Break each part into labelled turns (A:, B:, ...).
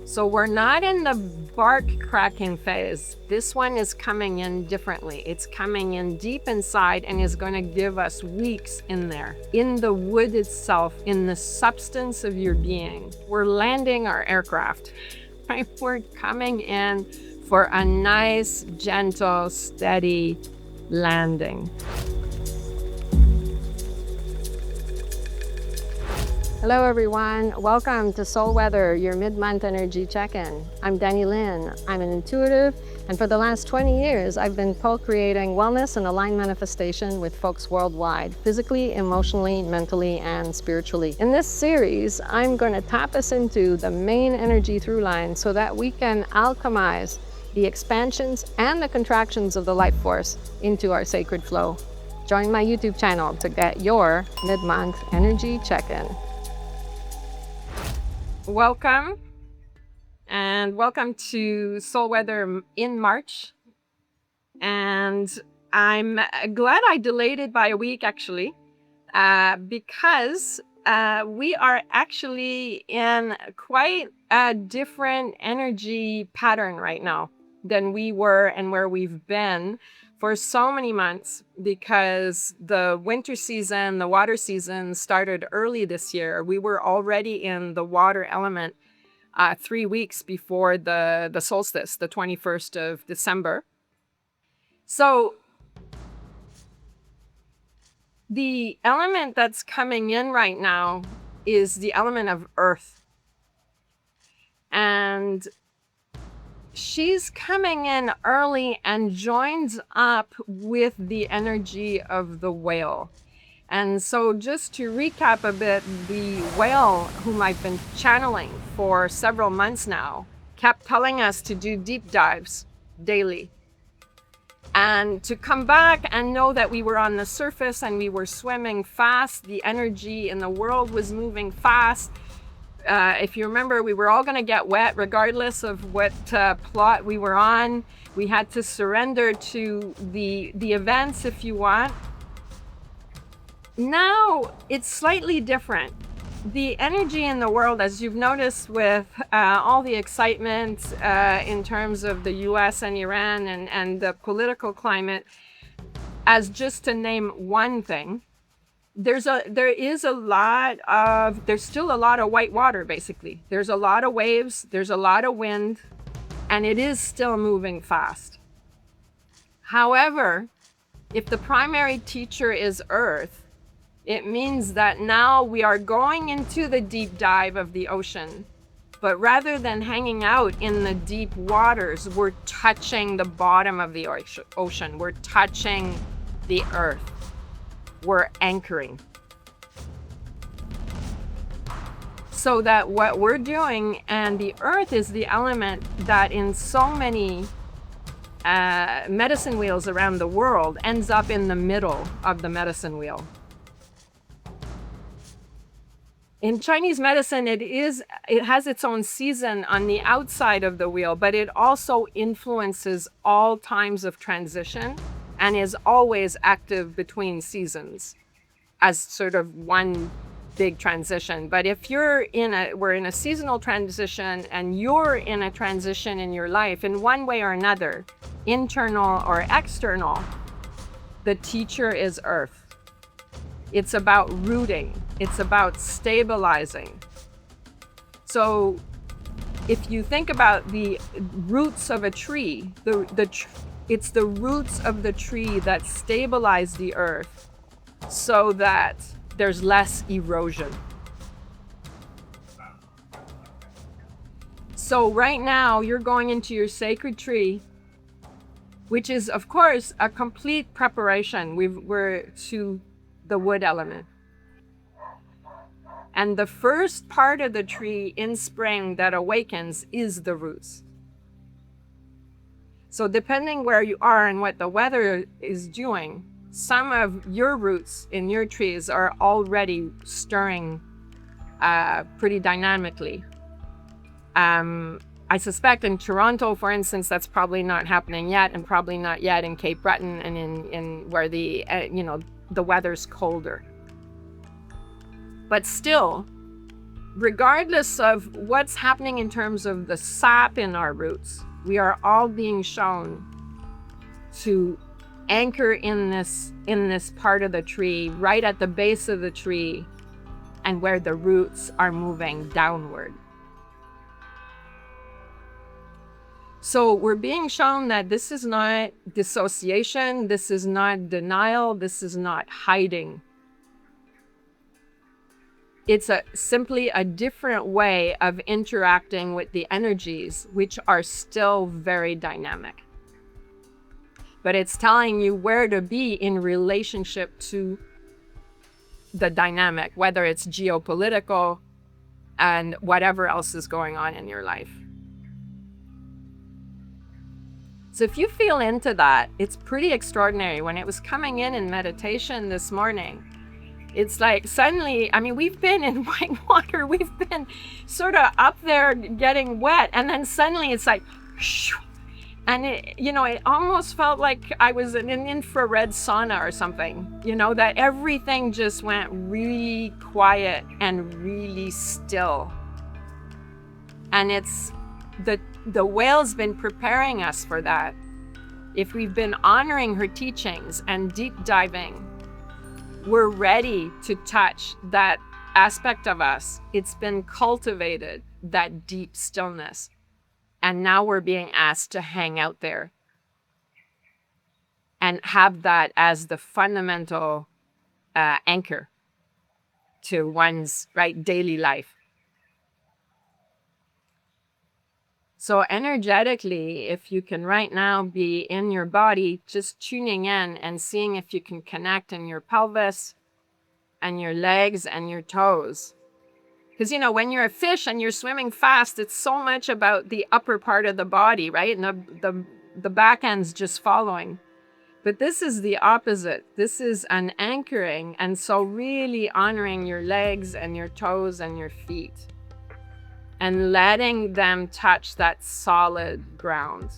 A: So we're not in the bark cracking phase. This one is coming in differently. It's coming in deep inside and is going to give us weeks in there, in the wood itself, in the substance of your being. We're landing our aircraft, right? We're coming in for a nice, gentle, steady landing. Hello everyone, welcome to Soul Weather, your mid-month energy check-in. I'm Dany Lyne. I'm an intuitive, and for the last 20 years, I've been co-creating wellness and aligned manifestation with folks worldwide, physically, emotionally, mentally, and spiritually. In this series, I'm going to tap us into the main energy through line so that we can alchemize the expansions and the contractions of the life force into our sacred flow. Join my YouTube channel to get your mid-month energy check-in. Welcome, and welcome to Soul Weather in March. And I'm glad I delayed it by a week, actually, because we are actually in quite a different energy pattern right now than we were and where we've been for so many months, because the winter season, the water season started early this year. We were already in the water element 3 weeks before the solstice, the 21st of December. So the element that's coming in right now is the element of Earth. And she's coming in early and joins up with the energy of the whale. And so just to recap a bit, the whale, whom I've been channeling for several months now, kept telling us to do deep dives daily. And to come back and know that we were on the surface and we were swimming fast, the energy in the world was moving fast. If you remember, we were all going to get wet regardless of what plot we were on. We had to surrender to the events, if you want. Now it's slightly different. The energy in the world, as you've noticed with all the excitement in terms of the US and Iran and the political climate, as just to name one thing, there's still a lot of white water, basically. There's a lot of waves, there's a lot of wind, and it is still moving fast. However, if the primary teacher is Earth, it means that now we are going into the deep dive of the ocean. But rather than hanging out in the deep waters, we're touching the bottom of the ocean. We're touching the Earth. We're anchoring. So that what we're doing, and the Earth is the element that in so many medicine wheels around the world ends up in the middle of the medicine wheel. In Chinese medicine, it has its own season on the outside of the wheel, but it also influences all times of transition and is always active between seasons as sort of one big transition. But if we're in a seasonal transition and you're in a transition in your life in one way or another, internal or external, the teacher is Earth. It's about rooting. It's about stabilizing. So if you think about the roots of a tree, it's the roots of the tree that stabilize the earth so that there's less erosion. So right now you're going into your sacred tree, which is of course a complete preparation. We're to the wood element. And the first part of the tree in spring that awakens is the roots. So depending where you are and what the weather is doing, some of your roots in your trees are already stirring pretty dynamically. I suspect in Toronto, for instance, that's probably not happening yet, and probably not yet in Cape Breton and in where the weather's colder. But still, regardless of what's happening in terms of the sap in our roots, we are all being shown to anchor in this part of the tree, right at the base of the tree, and where the roots are moving downward. So we're being shown that this is not dissociation, this is not denial, this is not hiding. It's simply a different way of interacting with the energies, which are still very dynamic. But it's telling you where to be in relationship to the dynamic, whether it's geopolitical and whatever else is going on in your life. So if you feel into that, it's pretty extraordinary. When it was coming in meditation this morning, it's like suddenly, I mean, we've been in white water, we've been sort of up there getting wet, and then suddenly it's like, shoo, and it almost felt like I was in an infrared sauna or something, that everything just went really quiet and really still. And it's the whale's been preparing us for that. If we've been honoring her teachings and deep diving, we're ready to touch that aspect of us. It's been cultivated, that deep stillness. And now we're being asked to hang out there and have that as the fundamental anchor to one's daily life. So energetically, if you can right now be in your body, just tuning in and seeing if you can connect in your pelvis and your legs and your toes. Because, when you're a fish and you're swimming fast, it's so much about the upper part of the body, right? And the back end's just following. But this is the opposite. This is an anchoring. And so really honoring your legs and your toes and your feet. And letting them touch that solid ground.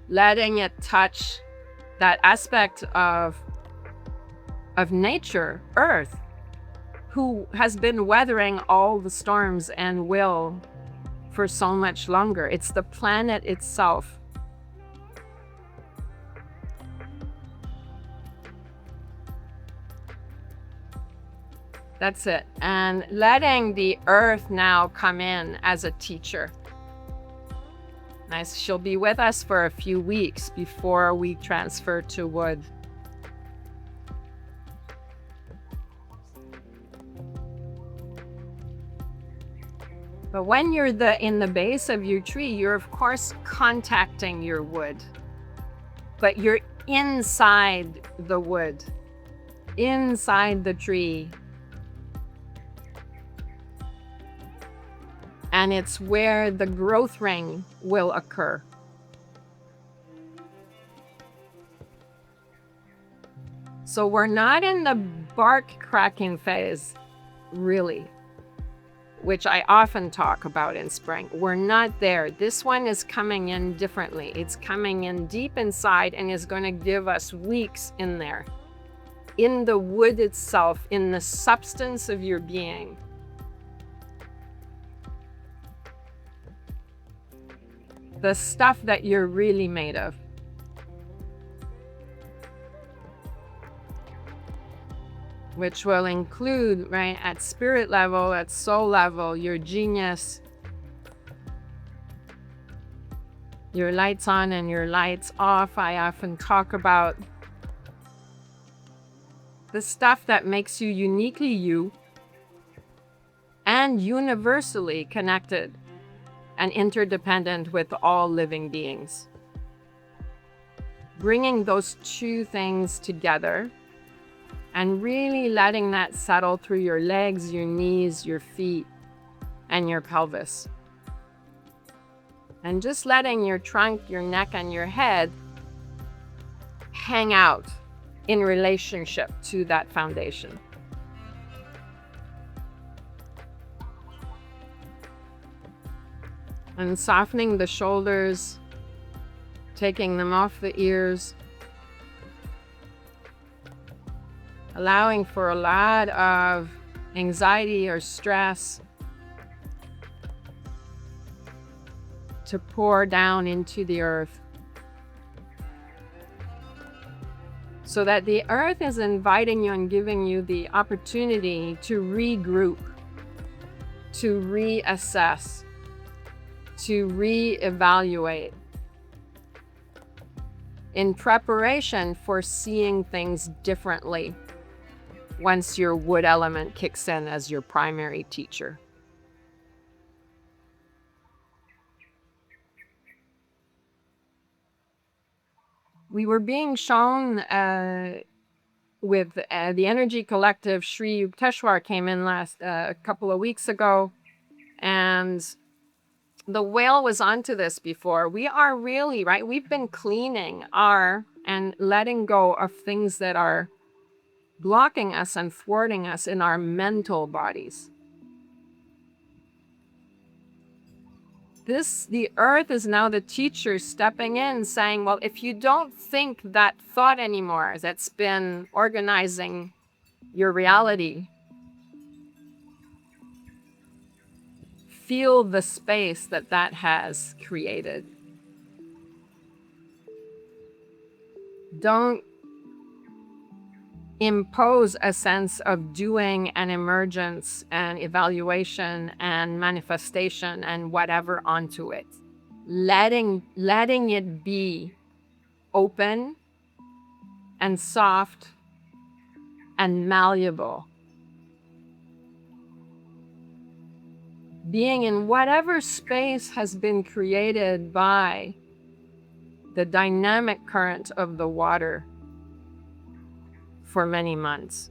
A: Letting it touch that aspect of nature, Earth, who has been weathering all the storms and will for so much longer. It's the planet itself. That's it. And letting the earth now come in as a teacher. Nice. She'll be with us for a few weeks before we transfer to wood. But when you're in the base of your tree, you're of course contacting your wood. But you're inside the wood, inside the tree. And it's where the growth ring will occur. So we're not in the bark cracking phase, really, which I often talk about in spring. We're not there. This one is coming in differently. It's coming in deep inside and is going to give us weeks in there. In the wood itself, in the substance of your being. The stuff that you're really made of. Which will include, at spirit level, at soul level, your genius, your lights on and your lights off. I often talk about the stuff that makes you uniquely you and universally connected and interdependent with all living beings. Bringing those two things together and really letting that settle through your legs, your knees, your feet, and your pelvis. And just letting your trunk, your neck, and your head hang out in relationship to that foundation. And softening the shoulders, taking them off the ears, allowing for a lot of anxiety or stress to pour down into the earth. So that the earth is inviting you and giving you the opportunity to regroup, to reassess, to reevaluate in preparation for seeing things differently once your wood element kicks in as your primary teacher. We were being shown with the Energy Collective. Sri Yukteswar came in a couple of weeks ago, and the whale was onto this before. We are really, right? We've been cleaning and letting go of things that are blocking us and thwarting us in our mental bodies. The earth is now the teacher stepping in saying, well, if you don't think that thought anymore that's been organizing your reality, feel the space that has created. Don't impose a sense of doing and emergence and evaluation and manifestation and whatever onto it. Letting it be open and soft and malleable. Being in whatever space has been created by the dynamic current of the water for many months.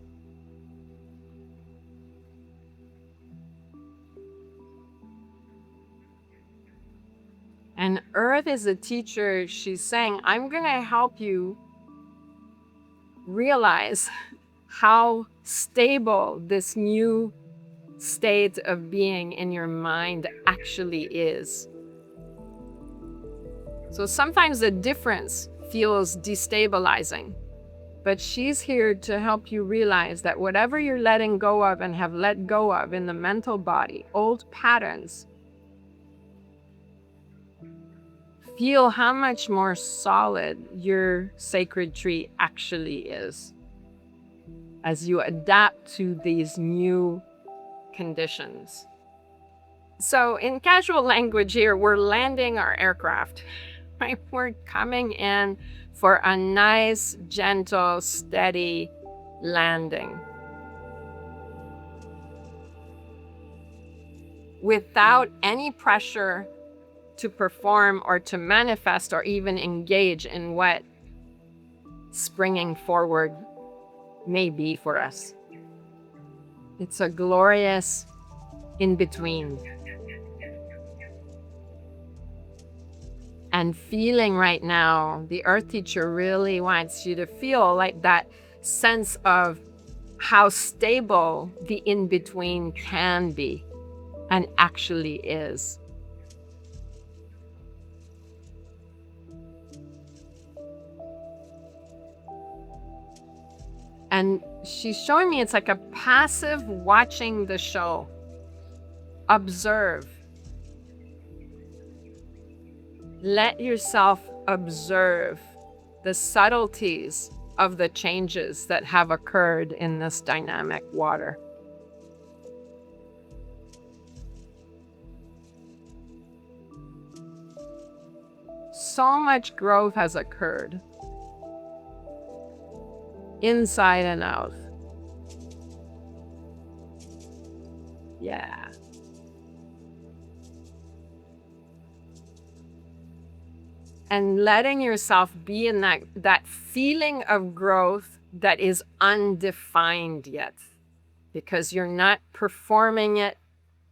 A: And Earth is a teacher. She's saying, I'm going to help you realize how stable this new state of being in your mind actually is. So sometimes the difference feels destabilizing, but she's here to help you realize that whatever you're letting go of and have let go of in the mental body, old patterns, feel how much more solid your sacred tree actually is as you adapt to these new conditions. So in casual language here, we're landing our aircraft, right? We're coming in for a nice, gentle, steady landing. Without any pressure to perform or to manifest or even engage in what springing forward may be for us. It's a glorious in-between. And feeling right now, the Earth teacher really wants you to feel like that sense of how stable the in-between can be and actually is. And she's showing me it's like a passive watching the show. Observe. Let yourself observe the subtleties of the changes that have occurred in this dynamic water. So much growth has occurred, inside and out. Yeah. And letting yourself be in that feeling of growth that is undefined yet, because you're not performing it.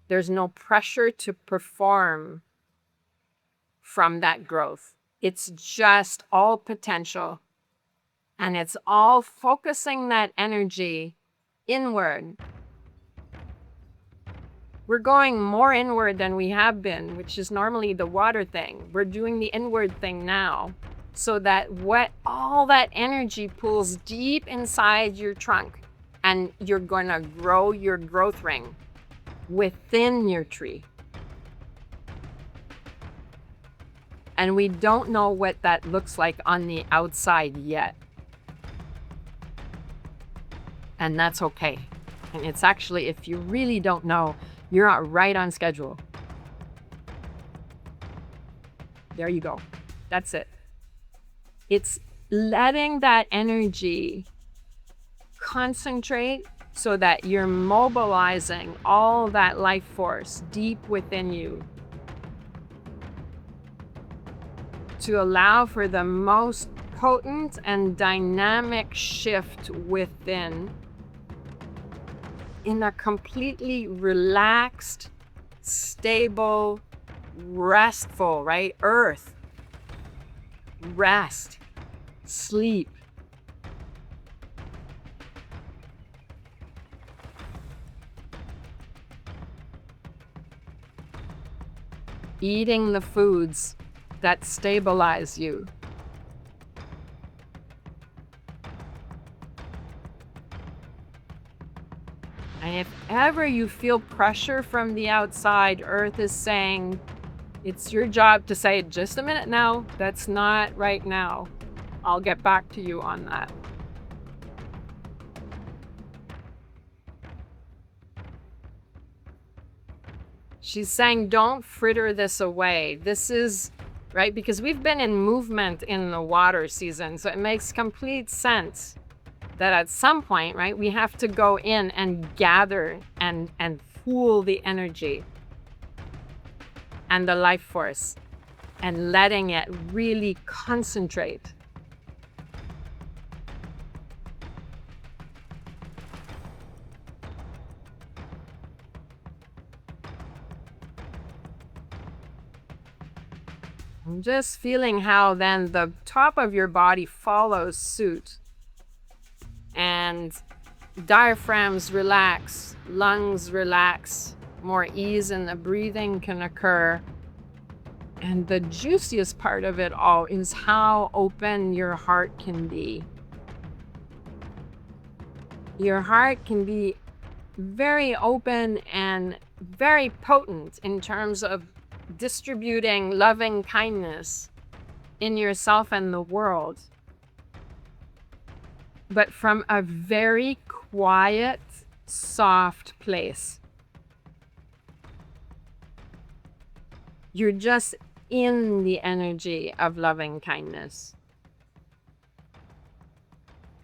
A: There's no pressure to perform from that growth. It's just all potential. And it's all focusing that energy inward. We're going more inward than we have been, which is normally the water thing. We're doing the inward thing now, so that all that energy pulls deep inside your trunk And you're going to grow your growth ring within your tree. And we don't know what that looks like on the outside yet. And that's okay. And it's actually, if you really don't know, you're not right on schedule. There you go. That's it. It's letting that energy concentrate so that you're mobilizing all that life force deep within you to allow for the most potent and dynamic shift within in a completely relaxed, stable, restful, right? Earth, rest, sleep. Eating the foods that stabilize you. And if ever you feel pressure from the outside, Earth is saying, it's your job to say, just a minute now, that's not right now. I'll get back to you on that. She's saying, don't fritter this away. This is, right? Because we've been in movement in the water season. So it makes complete sense that at some point, right, we have to go in and gather and pool the energy and the life force and letting it really concentrate. I'm just feeling how then the top of your body follows suit. And diaphragms relax, lungs relax, more ease in the breathing can occur. And the juiciest part of it all is how open your heart can be. Your heart can be very open and very potent in terms of distributing loving kindness in yourself and the world, but from a very quiet, soft place. You're just in the energy of loving kindness.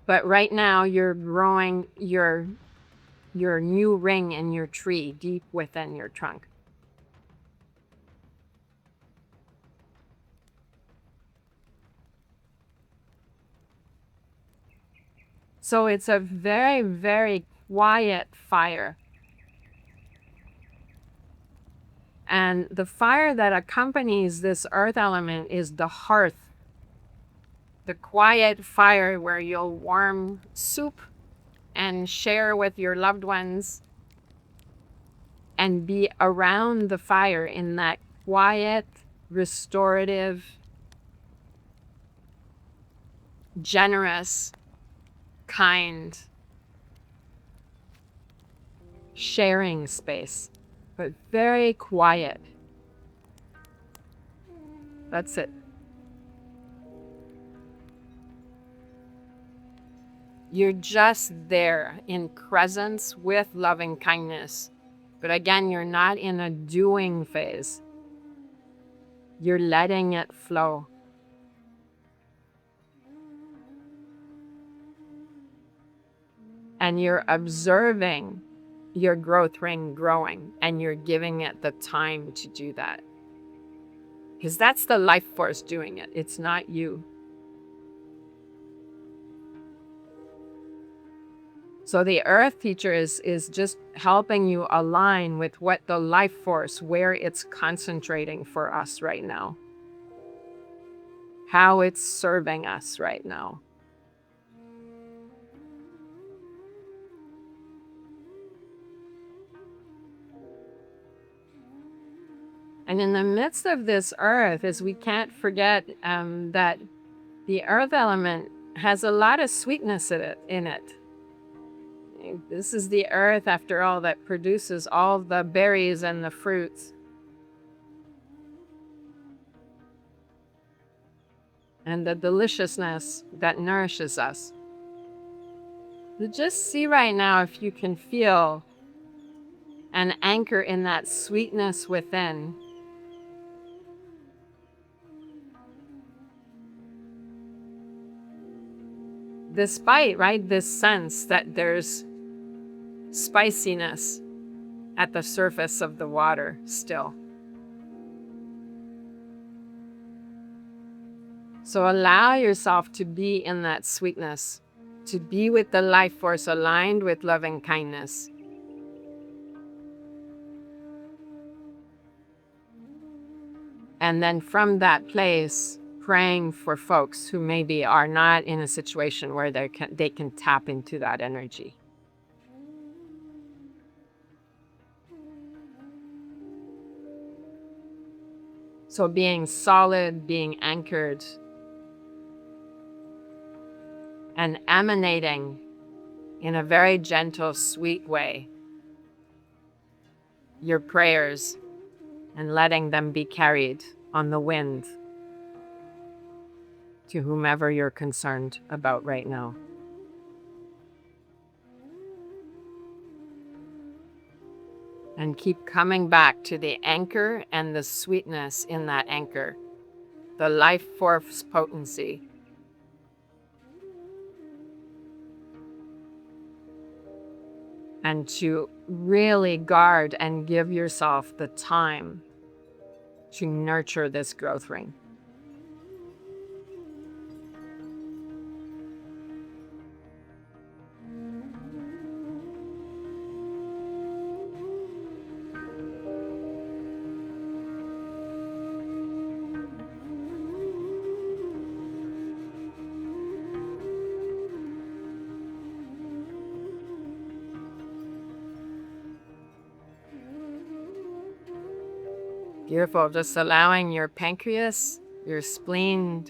A: But right now you're growing your new ring in your tree deep within your trunk. So it's a very, very quiet fire. And the fire that accompanies this earth element is the hearth. The quiet fire where you'll warm soup and share with your loved ones and be around the fire in that quiet, restorative, generous, kind, sharing space, but very quiet. That's it. You're just there in presence with loving kindness. But again, you're not in a doing phase. You're letting it flow. And you're observing your growth ring growing, and you're giving it the time to do that. Because that's the life force doing it. It's not you. So the earth teacher is just helping you align with what the life force, where it's concentrating for us right now. How it's serving us right now. And in the midst of this earth, as we can't forget that the earth element has a lot of sweetness in it. This is the earth, after all, that produces all the berries and the fruits. And the deliciousness that nourishes us. So just see right now if you can feel an anchor in that sweetness within. Despite, right, this sense that there's spiciness at the surface of the water still. So allow yourself to be in that sweetness, to be with the life force aligned with loving kindness. And then from that place, praying for folks who maybe are not in a situation where they can tap into that energy. So being solid, being anchored, and emanating in a very gentle, sweet way your prayers and letting them be carried on the wind to whomever you're concerned about right now. And keep coming back to the anchor and the sweetness in that anchor, the life force potency. And to really guard and give yourself the time to nurture this growth ring. Beautiful. Just allowing your pancreas, your spleen,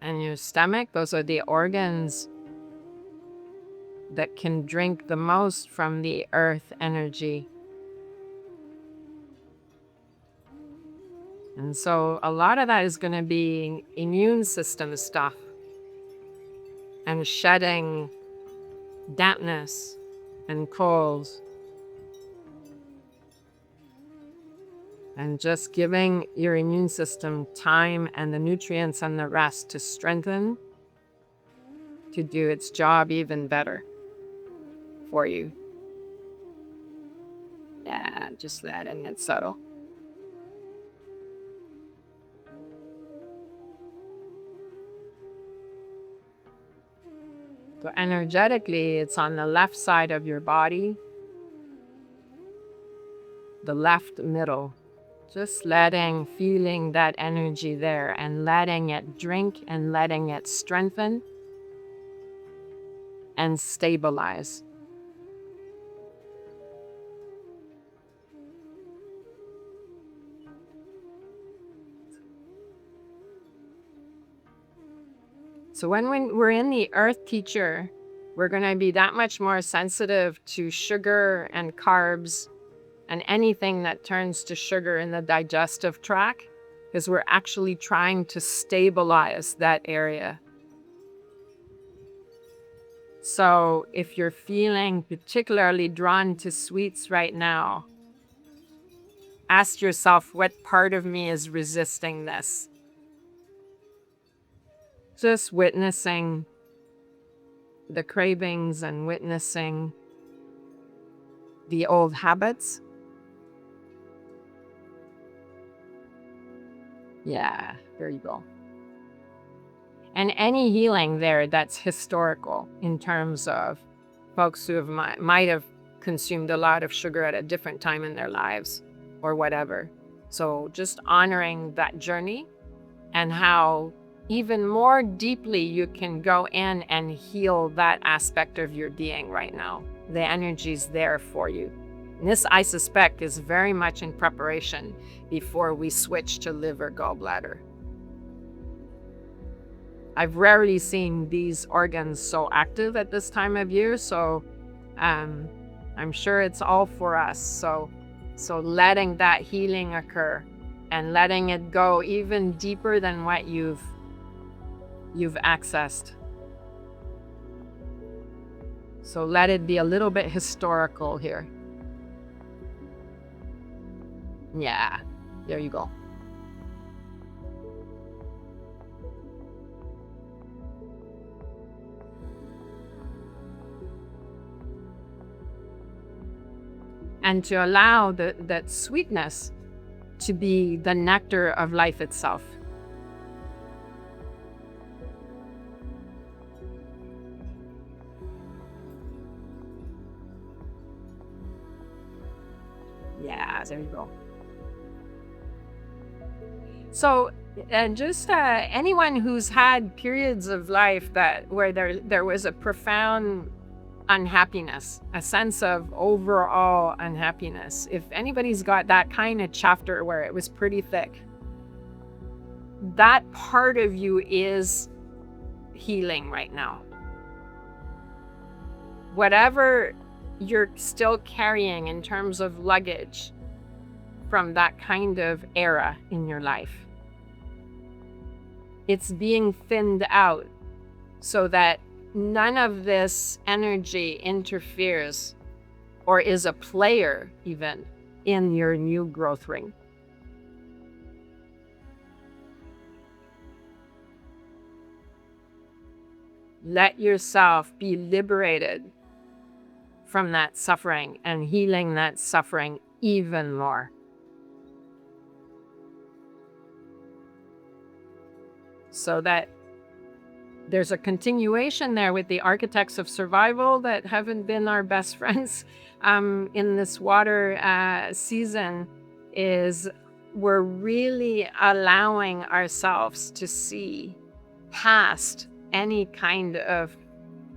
A: and your stomach, those are the organs that can drink the most from the earth energy. And so a lot of that is going to be immune system stuff and shedding dampness and colds. And just giving your immune system time and the nutrients and the rest to strengthen, to do its job even better for you. Yeah, just letting it settle. So energetically, it's on the left side of your body, the left middle. Just feeling that energy there and letting it drink and letting it strengthen and stabilize. So when we're in the Earth teacher, we're going to be that much more sensitive to sugar and carbs and anything that turns to sugar in the digestive tract, because we're actually trying to stabilize that area. So if you're feeling particularly drawn to sweets right now, ask yourself, what part of me is resisting this? Just witnessing the cravings and witnessing the old habits. Yeah, there you go. And any healing there that's historical in terms of folks who might have consumed a lot of sugar at a different time in their lives or whatever. So just honoring that journey and how even more deeply you can go in and heal that aspect of your being right now. The energy's there for you. And this, I suspect, is very much in preparation before we switch to liver gallbladder. I've rarely seen these organs so active at this time of year, so I'm sure it's all for us. So letting that healing occur and letting it go even deeper than what you've accessed. So let it be a little bit historical here. Yeah, there you go. And to allow that sweetness to be the nectar of life itself. Yeah, there you go. So, and just anyone who's had periods of life where there was a profound unhappiness, a sense of overall unhappiness. If anybody's got that kind of chapter where it was pretty thick, that part of you is healing right now. Whatever you're still carrying in terms of luggage from that kind of era in your life, it's being thinned out so that none of this energy interferes or is a player even in your new growth ring. Let yourself be liberated from that suffering and healing that suffering even more. So that there's a continuation there with the architects of survival that haven't been our best friends in this water season. Is we're really allowing ourselves to see past any kind of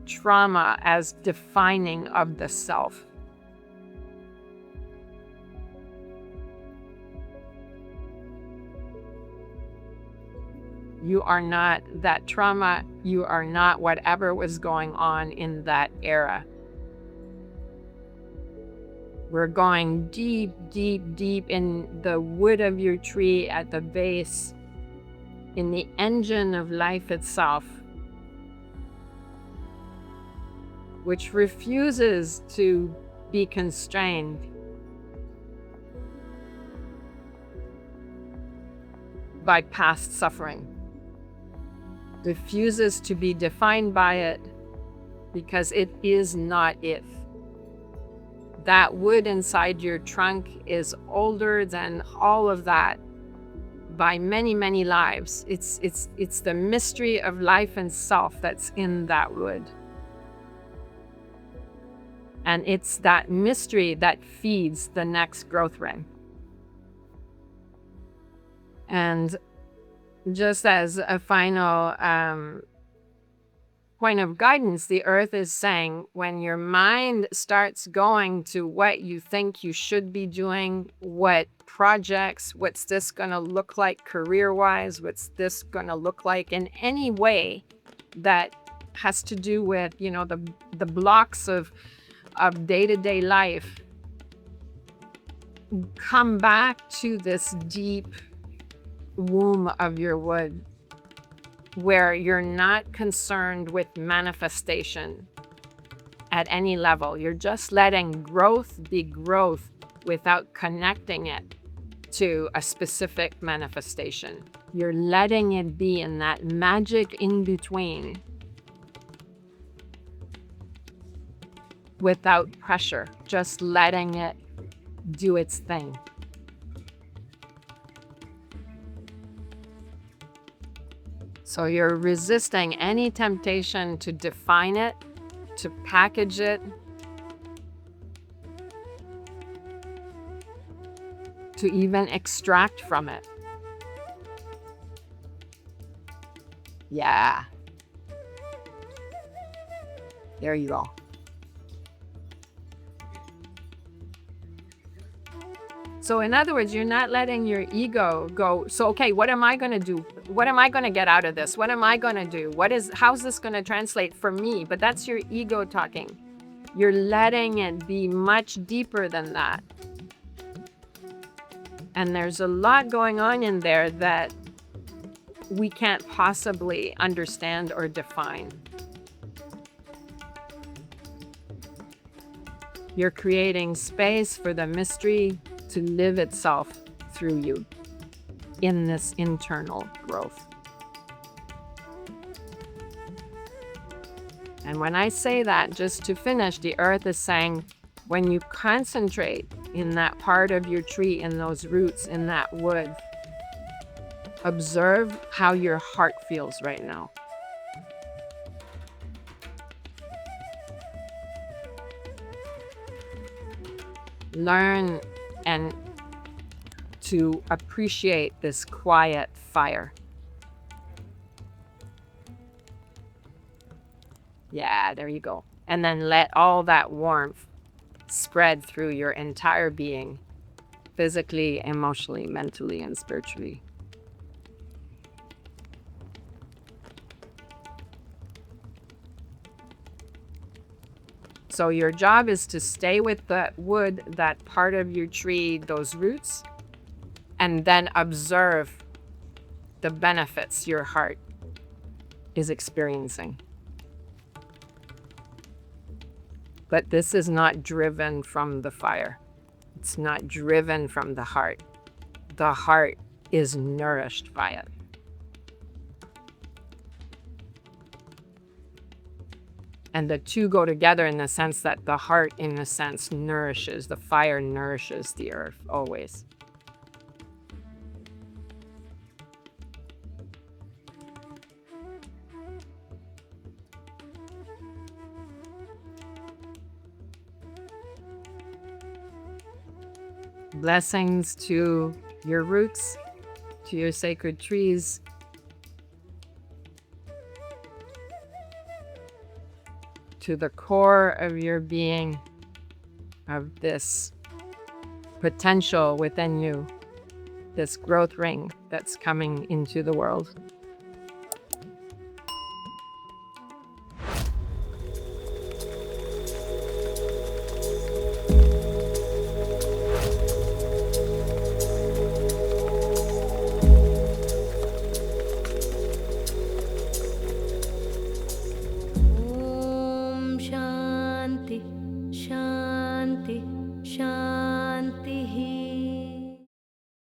A: trauma as defining of the self. You are not that trauma. You are not whatever was going on in that era. We're going deep, deep, deep in the wood of your tree at the base, in the engine of life itself, which refuses to be constrained by past suffering. Refuses to be defined by it because it is not it. That wood inside your trunk is older than all of that by many, many lives. It's the mystery of life and self that's in that wood. And it's that mystery that feeds the next growth ring. And just as a final point of guidance, the earth is saying when your mind starts going to what you think you should be doing, what projects, what's this going to look like career-wise, what's this going to look like in any way that has to do with, the blocks of day-to-day life, come back to this deep womb of your wood where you're not concerned with manifestation at any level. You're just letting growth be growth without connecting it to a specific manifestation. You're letting it be in that magic in between without pressure, just letting it do its thing. So you're resisting any temptation to define it, to package it, to even extract from it. Yeah. There you go. So in other words, you're not letting your ego go, so, okay, what am I going to do? What am I going to get out of this? What am I going to do? How's this going to translate for me? But that's your ego talking. You're letting it be much deeper than that. And there's a lot going on in there that we can't possibly understand or define. You're creating space for the mystery to live itself through you in this internal growth. And when I say that, just to finish, the earth is saying, when you concentrate in that part of your tree, in those roots, in that wood, observe how your heart feels right now. Learn and to appreciate this quiet fire. Yeah, there you go. And then let all that warmth spread through your entire being, physically, emotionally, mentally, and spiritually. So your job is to stay with that wood, that part of your tree, those roots, and then observe the benefits your heart is experiencing. But this is not driven from the fire. It's not driven from the heart. The heart is nourished by it. And the two go together in the sense that the heart, in a sense, nourishes, the fire nourishes the earth always. Blessings to your roots, to your sacred trees, to the core of your being, of this potential within you, this growth ring that's coming into the world.